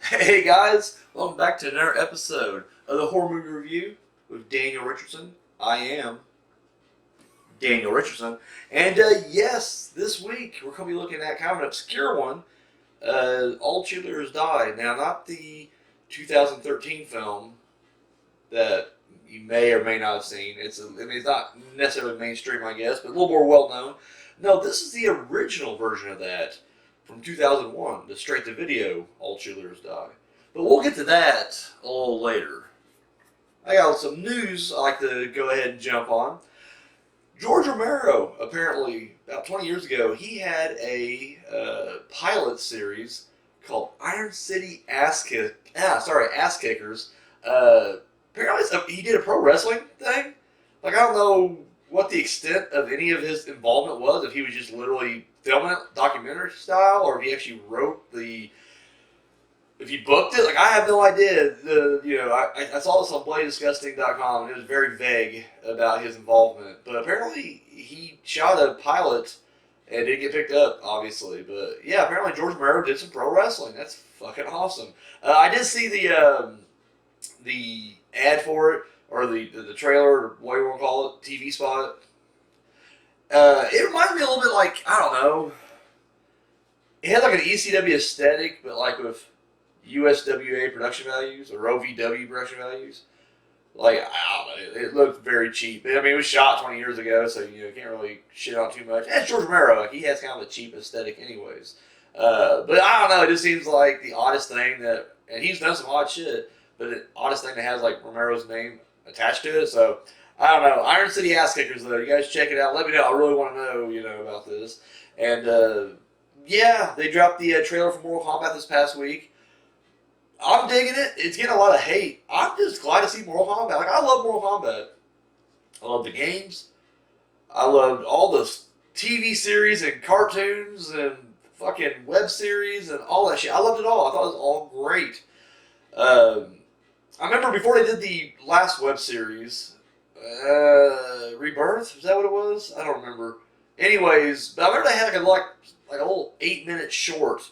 Hey guys, welcome back to another episode of the Horror Movie Review with Daniel Richardson. I am Daniel Richardson, and yes, this week we're going to be looking at kind of an obscure one, All Cheerleaders Die. Now, not the 2013 film that you may or may not have seen. It's not necessarily mainstream, I guess, but a little more well known. No, this is the original version of that from 2001, the straight to video All Cheerleaders Die. But we'll get to that a little later. I got some news I like to go ahead and jump on. George Romero, apparently, about 20 years ago, he had a pilot series called Iron City Ass Kickers. Apparently, he did a pro wrestling thing. Like, I don't know what the extent of any of his involvement was, if he was just literally filming it documentary style, or if he actually wrote if he booked it. Like, I have no idea. I saw this on BladeDisgusting.com, and it was very vague about his involvement. But apparently, he shot a pilot and didn't get picked up, obviously. But yeah, apparently George Romero did some pro wrestling. That's fucking awesome. I did see the ad for it, or the trailer, or what you want to call it, TV spot. It reminds me a little bit like, I don't know, it had like an ECW aesthetic, but like with USWA production values, or OVW production values. Like, I don't know, it looked very cheap. I mean, it was shot 20 years ago, so you can't really shit on too much. That's George Romero. Like, he has kind of a cheap aesthetic anyways. But I don't know, it just seems like the oddest thing that, and he's done some odd shit, but the oddest thing that has like Romero's name attached to it. So I don't know. Iron City Ass Kickers, though. You guys check it out. Let me know. I really want to know, about this. And yeah, they dropped the trailer for Mortal Kombat this past week. I'm digging it. It's getting a lot of hate. I'm just glad to see Mortal Kombat. Like, I love Mortal Kombat. I love the games. I loved all the TV series and cartoons and fucking web series and all that shit. I loved it all. I thought it was all great. I remember before they did the last web series, Rebirth, is that what it was? I don't remember. Anyways, but I remember they had like a little 8-minute short,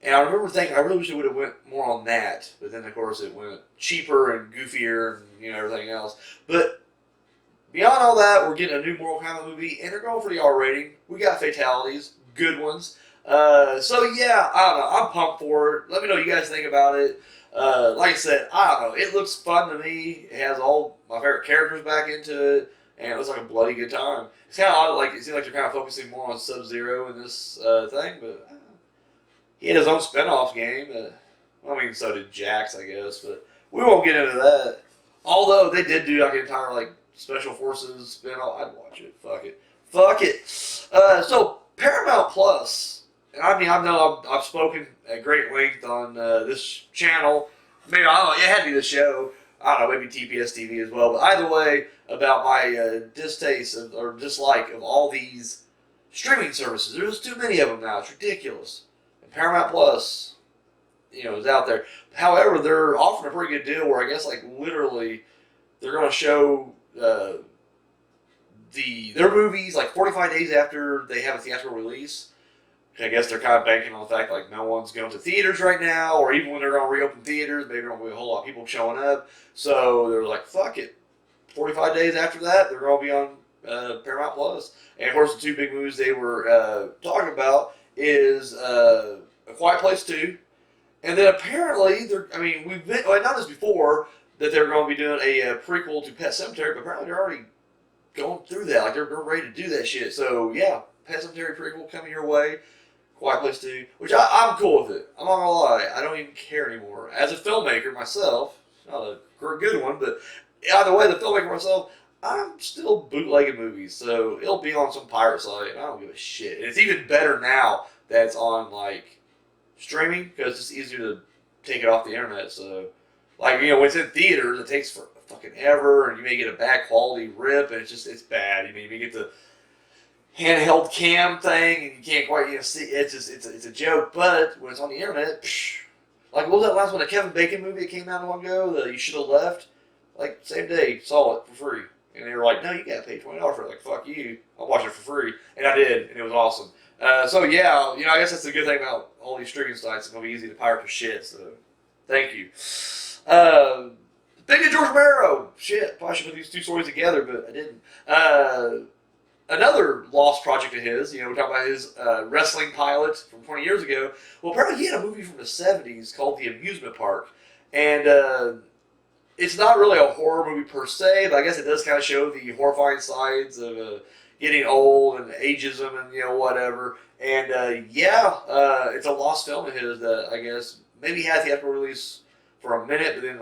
and I remember thinking I really wish it would have went more on that. But then of course it went cheaper and goofier and everything else. But beyond all that, we're getting a new Mortal Kombat movie, and they're going for the R rating. We got fatalities, good ones. So yeah, I don't know. I'm pumped for it. Let me know what you guys think about it. Like I said, I don't know. It looks fun to me. It has all my favorite characters back into it, and it looks like a bloody good time. It's kind of odd. Like, it seems like they're kind of focusing more on Sub-Zero in this thing, but he had his own spin-off game. I mean, so did Jax, I guess, but we won't get into that. Although they did do like an entire like Special Forces spin-off, I'd watch it. Fuck it. So Paramount Plus. And I mean, I know I've spoken at great length on this channel. Maybe, I don't know, it had to be the show. I don't know, maybe TPS TV as well. But either way, about my distaste or dislike of all these streaming services. There's too many of them now. It's ridiculous. And Paramount Plus, is out there. However, they're offering a pretty good deal where I guess, like, literally, they're going to show their movies, like, 45 days after they have a theatrical release. I guess they're kind of banking on the fact like no one's going to theaters right now, or even when they're going to reopen theaters, maybe there won't be a whole lot of people showing up. So they're like, fuck it. 45 days after that, they're going to be on Paramount Plus. And of course, the two big movies they were talking about is A Quiet Place 2. And then apparently, I've known this before, that they're going to be doing a prequel to Pet Sematary, but apparently they're already going through that. Like, they're ready to do that shit. So yeah, Pet Sematary prequel coming your way. Quiet Place 2, which I'm cool with it. I'm not gonna lie, I don't even care anymore. As a filmmaker myself, not a good one, but either way, the filmmaker myself, I'm still bootlegging movies, so it'll be on some pirate site, and I don't give a shit. And it's even better now that it's on, like, streaming, because it's easier to take it off the internet, so, like, when it's in theaters, it takes for fucking ever, and you may get a bad quality rip, and it's bad. You may get the handheld cam thing, and you can't quite see. It's a joke. But when it's on the internet, like, what was that last one? The Kevin Bacon movie that came out a while ago. The You Should Have Left. Like, same day, saw it for free. And they were like, no, you got to pay $20 for it. Like, fuck you. I'll watch it for free. And I did, and it was awesome. So, yeah, I guess that's the good thing about all these streaming sites. It's going to be easy to pirate their shit, so thank you. Thank you, George Romero. Shit, probably should put these two stories together, but I didn't. Another lost project of his, we're talking about his wrestling pilot from 20 years ago. Well, apparently he had a movie from the 70s called The Amusement Park. And it's not really a horror movie per se, but I guess it does kind of show the horrifying sides of getting old and ageism and, whatever. And, it's a lost film of his that I guess maybe had theatrical release for a minute, but then,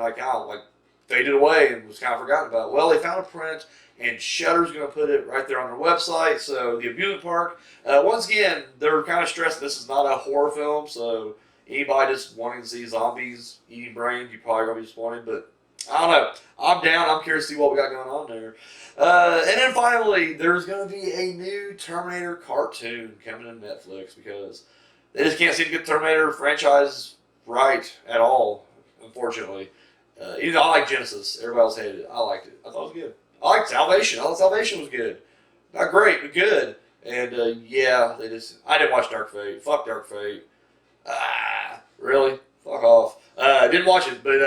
faded away and was kind of forgotten about. Well, they found a print, and Shudder's going to put it right there on their website. So, The Amusement Park. Once again, they're kind of stressed this is not a horror film, so anybody just wanting to see zombies eating brains, you're probably going to be disappointed. But I don't know. I'm down. I'm curious to see what we got going on there. And then finally, there's going to be a new Terminator cartoon coming to Netflix because they just can't seem to get the Terminator franchise right at all, unfortunately. Even though I like Genesis, everybody else hated it. I liked it. I thought it was good. I liked Salvation. I thought Salvation was good. Not great, but good. And I didn't watch Dark Fate. Fuck Dark Fate. Really? Fuck off. Didn't watch it, but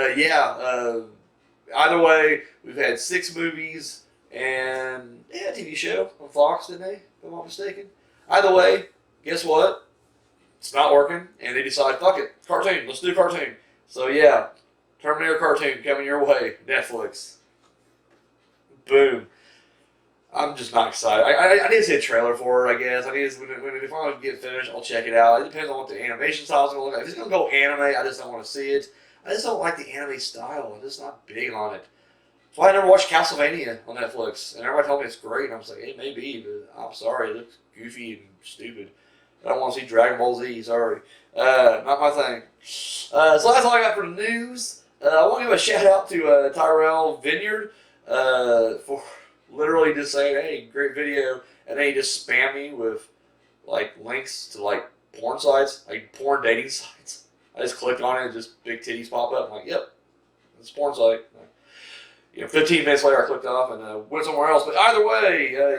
either way, we've had 6 movies and a TV show on Fox, didn't they? If I'm not mistaken. Either way, guess what? It's not working, and they decide, fuck it, cartoon. Let's do a cartoon. So yeah. Terminator cartoon coming your way, Netflix. Boom. I'm just not excited. I need to see a trailer for it, I guess. When it finally get finished, I'll check it out. It depends on what the animation style is going to look like. If it's going to go anime, I just don't want to see it. I just don't like the anime style. I'm just not big on it. That's why I never watched Castlevania on Netflix. And everybody told me it's great. And I was like, it may be, but I'm sorry. It looks goofy and stupid. I don't want to see Dragon Ball Z. Sorry. Not my thing. So that's all I got for the news. I want to give a shout out to Tyrell Vineyard for literally just saying, hey, great video. And then he just spammed me with links to porn sites, porn dating sites. I just clicked on it and just big titties pop up. I'm like, yep, it's a porn site. 15 minutes later I clicked off and went somewhere else. But either way,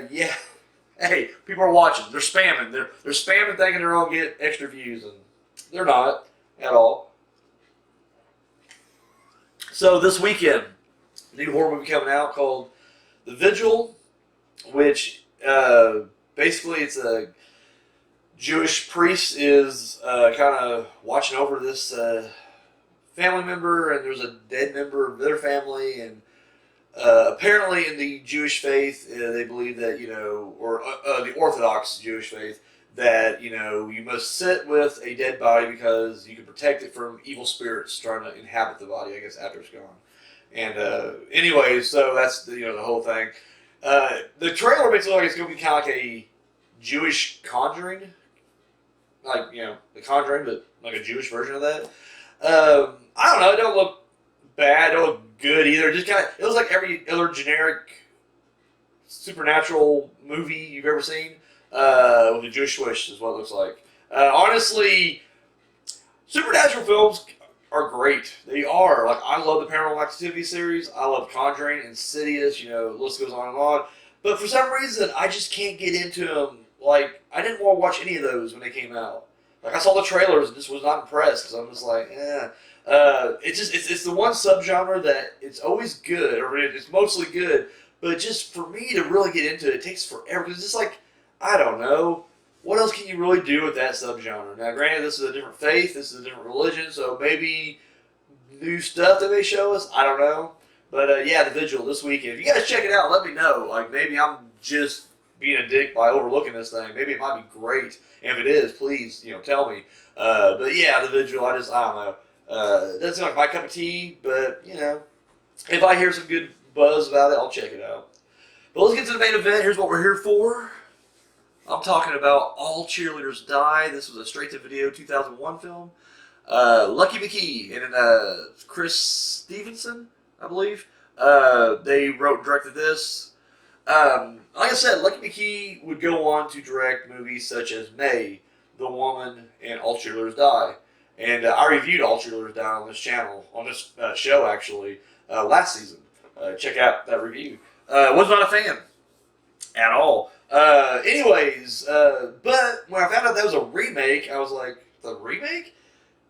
hey, people are watching. They're spamming. They're spamming thinking they're going to get extra views, and they're not at all. So this weekend, a new horror movie coming out called The Vigil, which basically it's a Jewish priest is kind of watching over this family member, and there's a dead member of their family, and apparently in the Jewish faith, they believe that, or the Orthodox Jewish faith, that, you must sit with a dead body because you can protect it from evil spirits trying to inhabit the body, I guess, after it's gone. And anyway, so that's, the whole thing. The trailer makes it look like it's going to be kind of like a Jewish Conjuring. The Conjuring, but like a Jewish version of that. I don't know, it don't look bad, it don't look good either. Just kind of, it looks like every other generic supernatural movie you've ever seen with a Jewish twist is what it looks like. Honestly, supernatural films are great. They are. I love the Paranormal Activity series. I love Conjuring, Insidious, the list goes on and on. But for some reason, I just can't get into them. I didn't want to watch any of those when they came out. I saw the trailers and just was not impressed because I'm just like, eh. It's the one subgenre that it's always good, or it's mostly good, but just for me to really get into it, it takes forever. Because it's just I don't know. What else can you really do with that subgenre? Now, granted, this is a different faith, this is a different religion, so maybe new stuff they may show us. I don't know. But The Vigil this weekend. If you guys check it out, let me know. Maybe I'm just being a dick by overlooking this thing. Maybe it might be great. And if it is, please, tell me. But The Vigil, I don't know. Doesn't seem like my cup of tea, but, if I hear some good buzz about it, I'll check it out. But let's get to the main event. Here's what we're here for. I'm talking about All Cheerleaders Die. This was a straight-to-video 2001 film. Lucky McKee and Chris Stevenson, I believe. They wrote and directed this. Like I said, Lucky McKee would go on to direct movies such as May, The Woman, and All Cheerleaders Die. And I reviewed All Cheerleaders Die on this channel, on this show actually, last season. Check out that review. Was not a fan at all. But when I found out that was a remake, I was like, the remake?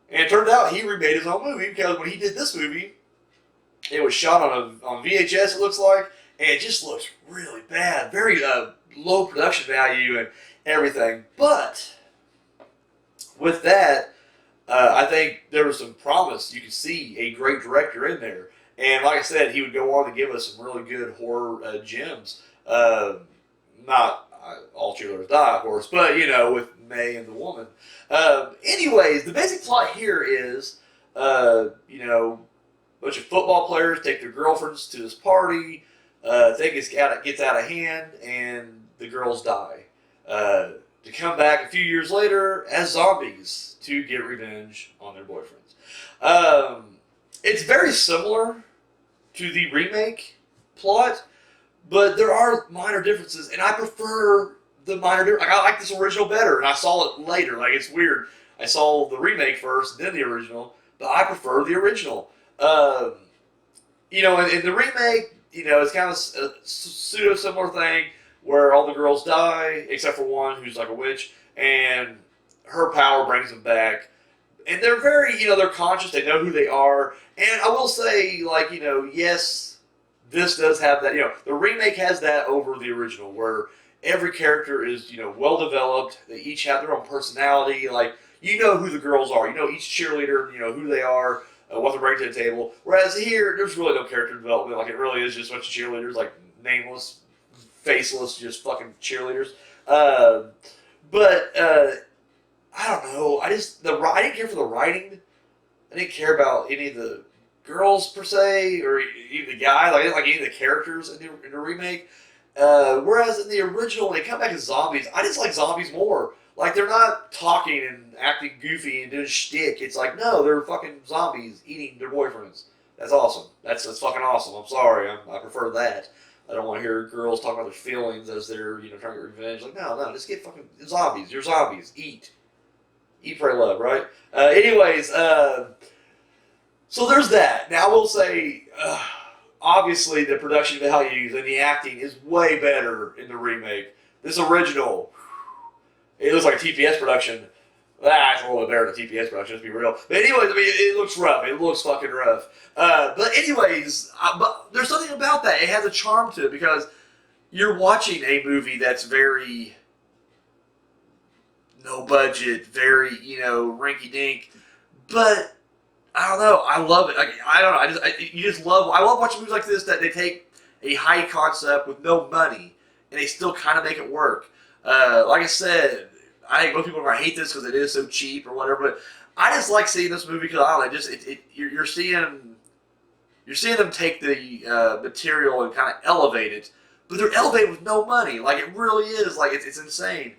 And it turned out he remade his own movie because when he did this movie, it was shot on VHS, it looks like, and it just looks really bad. Very low production value and everything. But with that, I think there was some promise. You could see a great director in there. And like I said, he would go on to give us some really good horror gems. Not all cheerleaders die, of course, but, with May and the woman. Anyways, the basic plot here is, a bunch of football players take their girlfriends to this party. Thing gets out of hand, and the girls die. To come back a few years later as zombies to get revenge on their boyfriends. It's very similar to the remake plot, but there are minor differences, and I prefer the minor differences. I like this original better, and I saw it later. Like, it's weird. I saw the remake first, then the original, but I prefer the original. In the remake, it's kind of a pseudo-similar thing where all the girls die, except for one who's like a witch, and her power brings them back. And they're very, they're conscious, they know who they are. And I will say, yes, this does have that, the remake has that over the original, where every character is, well developed, they each have their own personality, like, who the girls are, each cheerleader, who they are, what they're bringing to the table. Whereas here, there's really no character development, like, it really is just a bunch of cheerleaders, like, nameless, faceless, just fucking cheerleaders. I don't know. I didn't care for the writing. I didn't care about any of the girls per se, or even the guy. Like, I didn't like any of the characters in the remake. Whereas in the original, when they come back as zombies, I just like zombies more. Like, they're not talking and acting goofy and doing shtick. It's like, no, they're fucking zombies eating their boyfriends. That's awesome. That's fucking awesome. I'm sorry. I prefer that. I don't want to hear girls talk about their feelings as they're, trying to get revenge. Like, no, just get fucking zombies. You're zombies. Eat. Eat, pray, love, right? So there's that. Now, I will say, obviously, the production values and the acting is way better in the remake. This original, it looks like a TPS production. It's a little bit better than a TPS production, let's be real. But anyways, it looks rough. It looks fucking rough. But there's something about that. It has a charm to it because you're watching a movie that's very no budget, very, rinky dink. But I don't know. I love it. I don't know. I love watching movies like this that they take a high concept with no money and they still kind of make it work. Like I said, I think most people are going to hate this because it is so cheap or whatever, but I just like seeing this movie because I don't know, you're seeing them take the material and kind of elevate it, but they're elevated with no money. Like, it really is. Like, it's insane.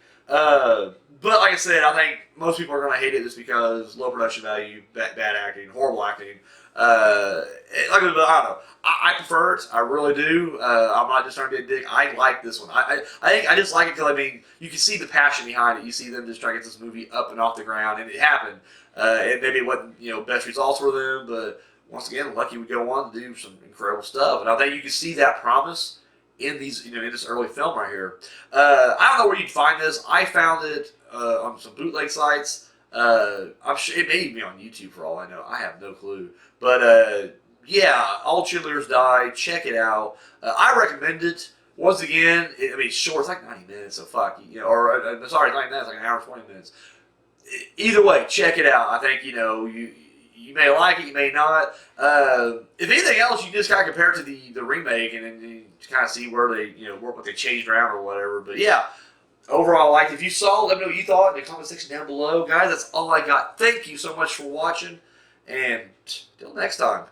But like I said, I think most people are going to hate it just because low production value, bad acting, horrible acting. I don't know. I prefer it. I really do. I'm not just trying to be a dick. I like this one. I think I just like it because, you can see the passion behind it. You see them just trying to get this movie up and off the ground, and it happened. And maybe it wasn't, best results for them, but once again, Lucky would go on to do some incredible stuff. And I think you can see that promise in these, in this early film right here. I don't know where you'd find this. I found it on some bootleg sites. I'm sure it may be on YouTube for all I know. I have no clue. But All Cheerleaders Die. Check it out. I recommend it. Once again, short. It's like 90 minutes, so fuck. Sorry, 90 minutes, like an hour and 20 minutes. Either way, check it out. I think, you may like it, you may not. If anything else, you just kind of compare it to the remake and then you kind of see where they, what they changed around or whatever. But yeah, overall, I liked it. If you saw it, let me know what you thought in the comment section down below. Guys, that's all I got. Thank you so much for watching, and till next time.